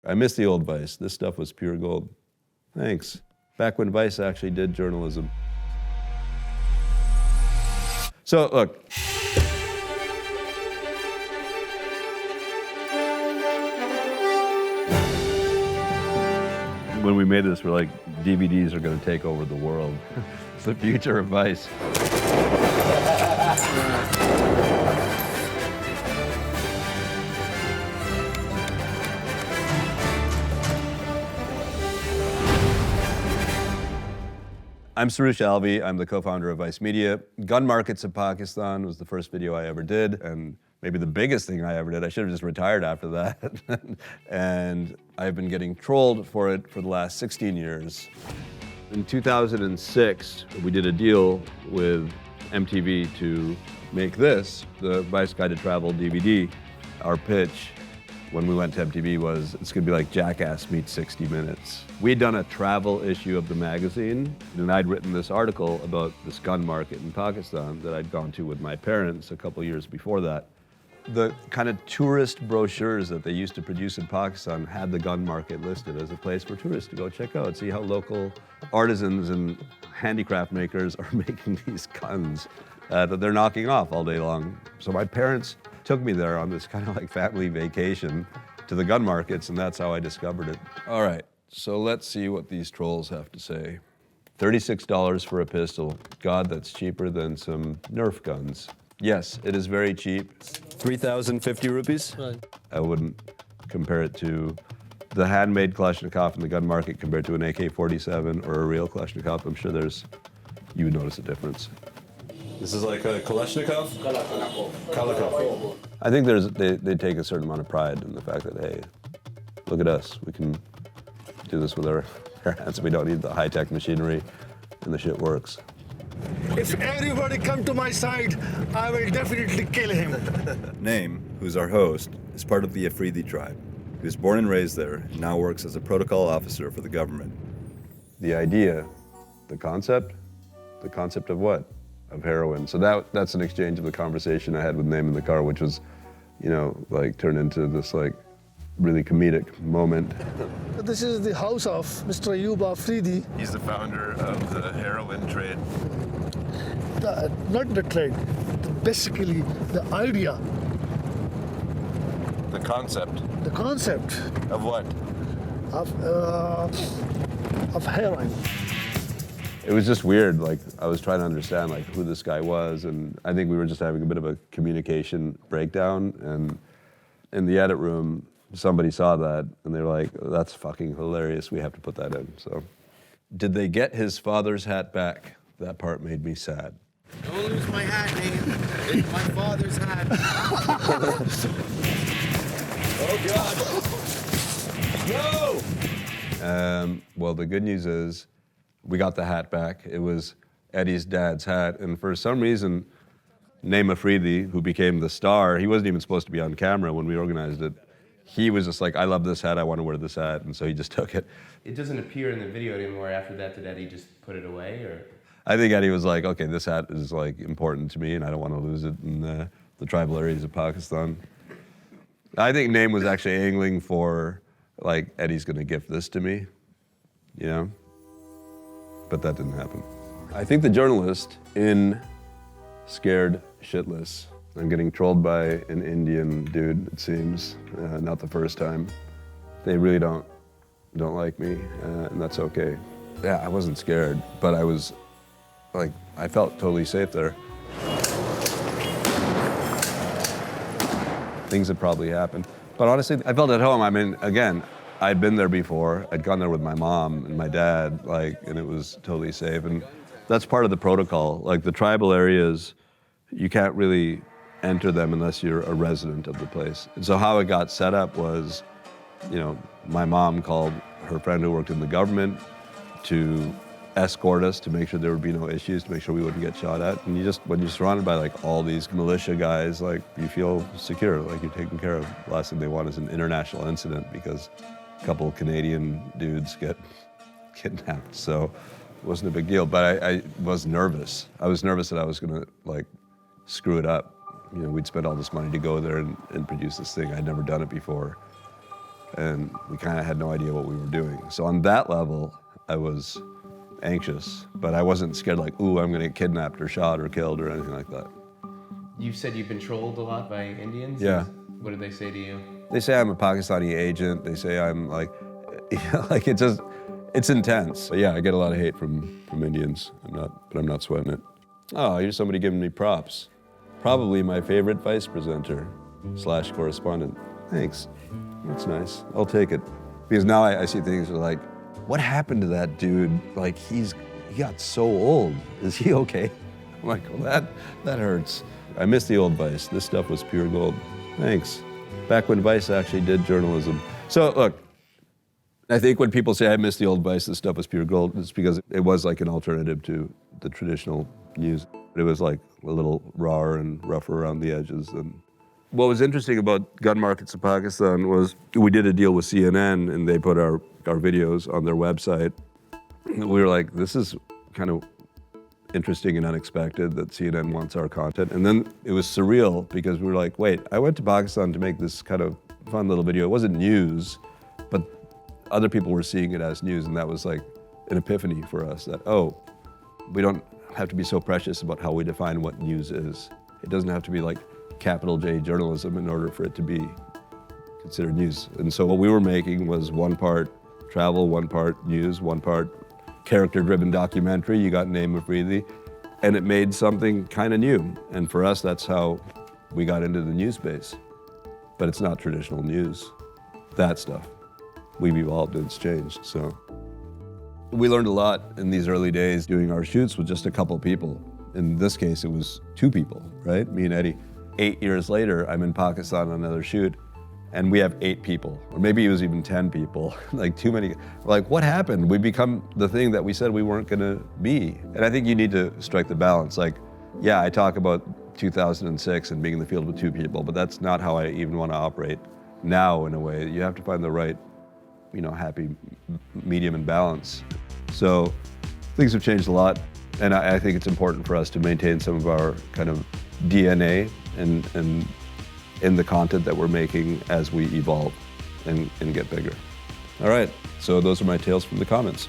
I miss the old Vice. This stuff was pure gold. Thanks. Back when Vice actually did journalism. So, look. When we made this, we're like, DVDs are going to take over the world. It's the future of Vice. I'm Suroosh Alvi. I'm the co-founder of Vice Media. Gun markets in Pakistan was the first video I ever did, and maybe the biggest thing I ever did. I should have just retired after that. And I've been getting trolled for it for the last 16 years. In 2006, we did a deal with MTV to make this, the Vice Guide to Travel DVD. Our pitch when we went to MTV was, it's gonna be like Jackass meets 60 Minutes. We'd done a travel issue of the magazine, and I'd written this article about this gun market in Pakistan that I'd gone to with my parents a couple years before that. The kind of tourist brochures that they used to produce in Pakistan had the gun market listed as a place for tourists to go check out, see how local artisans and handicraft makers are making these guns that they're knocking off all day long. So my parents took me there on this kind of like family vacation to the gun markets, and that's how I discovered it. All right, so let's see what these trolls have to say. $36 for a pistol. God, that's cheaper than some Nerf guns. Yes, it is very cheap. 3,050 rupees? Right. I wouldn't compare it to the handmade Kalashnikov in the gun market compared to an AK-47 or a real Kalashnikov. I'm sure you would notice a difference. This is like a Kalashnikov? Kalashnikov. I think they take a certain amount of pride in the fact that, hey, look at us. We can do this with our hands. We don't need the high-tech machinery, and the shit works. If everybody come to my side, I will definitely kill him. Naim, who's our host, is part of the Afridi tribe. He was born and raised there and now works as a protocol officer for the government. The idea, the concept of what? Of heroin. So that's an exchange of the conversation I had with Naim in the car, which was, like turned into this like really comedic moment. This is the house of Mr. Ayub Afridi. He's the founder of the heroin trade. Not the trade, basically the idea. The concept. The concept Of what? of heroin. It was just weird. Like, I was trying to understand like who this guy was, and I think we were just having a bit of a communication breakdown. And in the edit room, somebody saw that, and they were like, "That's fucking hilarious. We have to put that in." So, did they get his father's hat back? That part made me sad. Don't lose my hat, man. It's my father's hat. Oh God! No. Well, the good news is, we got the hat back. It was Eddie's dad's hat, and for some reason, Naim Afridi, who became the star, he wasn't even supposed to be on camera when we organized it. He was just like, "I love this hat. I want to wear this hat," and so he just took it. It doesn't appear in the video anymore. After that, did Eddie just put it away, or? I think Eddie was like, "Okay, this hat is like important to me, and I don't want to lose it in the tribal areas of Pakistan." I think Naim was actually angling for like Eddie's going to gift this to me, but that didn't happen. I think the journalist in Scared Shitless. I'm getting trolled by an Indian dude, it seems, not the first time. They really don't like me, and that's okay. Yeah, I wasn't scared, but I was, like, I felt totally safe there. Things had probably happened. But honestly, I felt at home. I mean, again, I'd been there before. I'd gone there with my mom and my dad, and it was totally safe. And that's part of the protocol. Like, the tribal areas, you can't really enter them unless you're a resident of the place. And so how it got set up was, my mom called her friend who worked in the government to escort us to make sure there would be no issues, to make sure we wouldn't get shot at. And when you're surrounded by like all these militia guys, like you feel secure, like you're taken care of. The last thing they want is an international incident because a couple of Canadian dudes get kidnapped. So it wasn't a big deal, but I was nervous. I was nervous that I was gonna like screw it up. We'd spent all this money to go there and produce this thing. I'd never done it before. and we kind of had no idea what we were doing. So on that level, I was anxious, but I wasn't scared like, ooh, I'm gonna get kidnapped or shot or killed or anything like that. You said you've been trolled a lot by Indians? Yeah. What did they say to you? They say I'm a Pakistani agent. They say I'm like, like it's intense. But yeah, I get a lot of hate from Indians. But I'm not sweating it. Oh, here's somebody giving me props. Probably my favorite Vice presenter / correspondent. Thanks. That's nice. I'll take it. Because now I see things that are like, what happened to that dude? Like he got so old. Is he okay? I'm like, well, that hurts. I miss the old Vice. This stuff was pure gold. Thanks. Back when Vice actually did journalism. So look, I think when people say I miss the old Vice, this stuff was pure gold, it's because it was like an alternative to the traditional news. It was like a little rawer and rougher around the edges. And what was interesting about gun markets in Pakistan was we did a deal with CNN and they put our videos on their website. And we were like, this is kind of interesting and unexpected that CNN wants our content. And then it was surreal because we were like, wait, I went to Pakistan to make this kind of fun little video. It wasn't news, but other people were seeing it as news, and that was like an epiphany for us that, oh, we don't have to be so precious about how we define what news is. It doesn't have to be like capital J journalism in order for it to be considered news. And so what we were making was one part travel, one part news, one part character-driven documentary. You got Name of Freely, and it made something kind of new. And for us, that's how we got into the news space. But it's not traditional news, that stuff. We've evolved and it's changed, so. We learned a lot in these early days doing our shoots with just a couple people. In this case, it was 2 people, right? Me and Eddie. 8 years later, I'm in Pakistan on another shoot, and we have 8 people, or maybe it was even 10 people, like too many. Like, what happened? We become the thing that we said we weren't gonna be. And I think you need to strike the balance. Like, yeah, I talk about 2006 and being in the field with 2 people, but that's not how I even wanna operate now in a way. You have to find the right, happy medium and balance. So things have changed a lot, and I think it's important for us to maintain some of our kind of DNA and in the content that we're making as we evolve and get bigger. All right, so those are my tales from the comments.